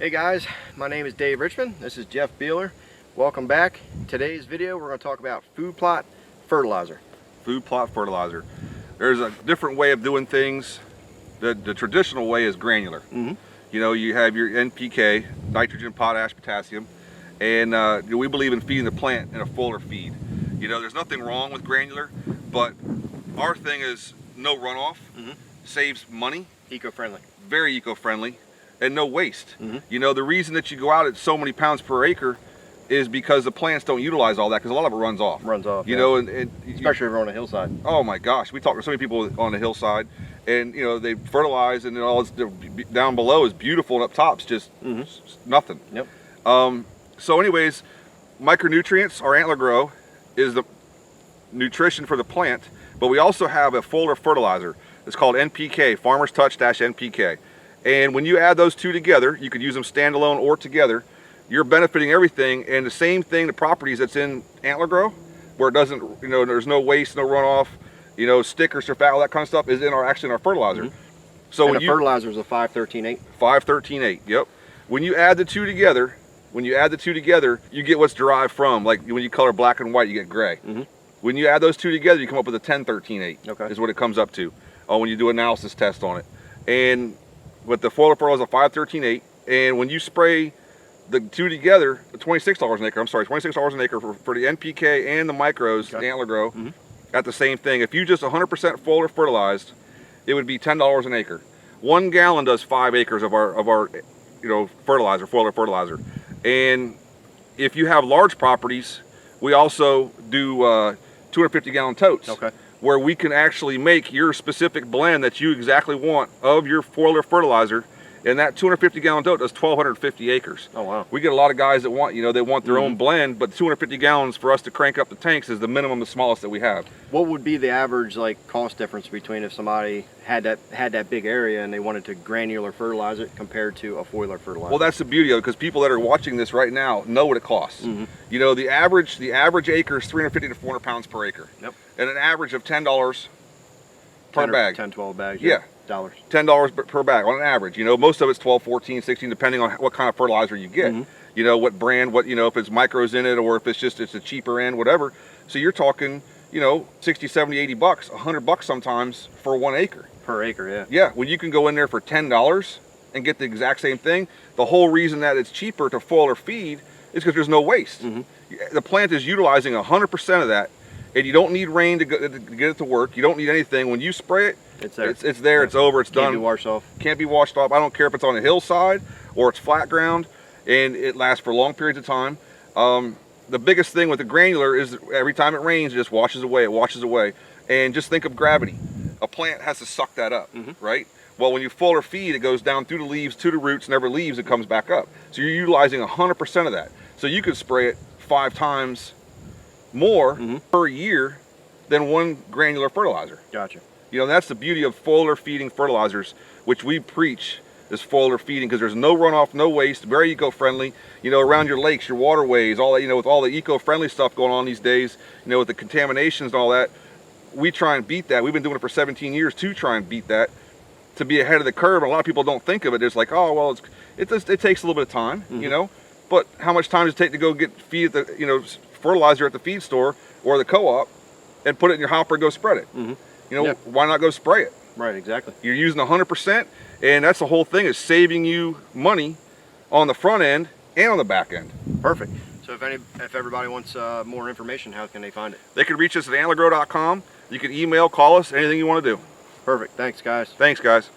Hey guys, my name is Dave Richmond. This is Jeff Beeler. Welcome back. Today's video we're going to talk about food plot fertilizer. Food plot fertilizer. There's a different way of doing things. The traditional way is granular. You know, you have your NPK, nitrogen, potash, potassium, and we believe in feeding the plant in a fuller feed. You know, there's nothing wrong with granular, but our thing is no runoff, saves money, Eco-friendly. very eco-friendly, and no waste. You know, the reason that you go out at so many pounds per acre is because the plants don't utilize all that, because a lot of it runs off. You know, and especially if we're on a hillside. Oh my gosh, we talk to so many people on the hillside, and you know, they fertilize, and all it's down below is beautiful, and up top's just nothing. So anyways, micronutrients, our antler grow is the nutrition for the plant, but we also have a fuller fertilizer. It's called NPK, Farmer's Touch NPK. And when you add those two together, you could use them standalone or together, you're benefiting everything. And the same thing, the properties that's in antler grow, where it doesn't, you know, there's no waste, no runoff, you know, stickers or fat, all that kind of stuff is in our, actually in our fertilizer. So and when the fertilizer is a 5-13-8. 5-13-8, yep. When you add the two together, you get what's derived from, like when you color black and white, you get gray. When you add those two together, you come up with a 10-13-8, is what it comes up to when you do an analysis test on it. And with the fuller fertilizer, 5-13-8, and when you spray the two together, $26 an acre, I'm sorry, $26 an acre for the NPK and the micros, the antler grow, at the same thing. If you just 100% fuller fertilized, it would be $10 an acre. 1 gallon does 5 acres of our you know, fertilizer, fuller fertilizer. And if you have large properties, we also do 250 gallon totes. Where we can actually make your specific blend that you exactly want of your fuller fertilizer, and that 250 gallon tote does 1,250 acres. Oh wow. We get a lot of guys that want, you know, they want their own blend, but 250 gallons for us to crank up the tanks is the minimum, the smallest that we have. What would be the average like cost difference between if somebody had that big area and they wanted to granular fertilize it compared to a fuller fertilizer? Well, that's the beauty of it, because people that are watching this right now know what it costs. You know, the average acre is 350 to 400 pounds per acre. And an average of $10 per bag. 10, 12 bags. Dollars. $10 per bag on an average. You know, most of it's 12, 14, 16, depending on what kind of fertilizer you get. You know, what brand, what, you know, if it's micros in it, or if it's a cheaper end, whatever. So you're talking, you know, 60, 70, 80 bucks, $100 sometimes for 1 acre. Per acre, Yeah, when you can go in there for $10 and get the exact same thing. The whole reason that it's cheaper to fuller feed is because there's no waste. The plant is utilizing 100% of that, and you don't need rain to get it to work. You don't need anything. When you spray it, it's there. It's there. It's over. It's done. Can't be washed off. Can't be washed off. I don't care if it's on a hillside or it's flat ground, and it lasts for long periods of time. The biggest thing with the granular is every time it rains, it just washes away. It washes away. And just think of gravity. A plant has to suck that up, right? Well, when you fuller feed, it goes down through the leaves to the roots, never leaves. It comes back up. So you're utilizing 100% of that. So you could spray it 5 times more per year than 1 granular fertilizer. Gotcha. You know, that's the beauty of fuller feeding fertilizers, which we preach is fuller feeding, because there's no runoff, no waste, very eco-friendly. You know, around your lakes, your waterways, all that, you know, with all the eco-friendly stuff going on these days, you know, with the contaminations and all that, we try and beat that. We've been doing it for 17 years to try and beat that, to be ahead of the curve. And a lot of people don't think of it. It's like, oh, well, it takes a little bit of time, you know, but how much time does it take to go get feed at the, you know, fertilizer at the feed store or the co-op and put it in your hopper and go spread it? You know, why not go spray it? Right, exactly. You're using 100%, and that's the whole thing, is saving you money on the front end and on the back end. Perfect. So if everybody wants more information, how can they find it? They can reach us at antlergrow.com. You can email, call us, anything you want to do. Perfect. Thanks, guys. Thanks, guys.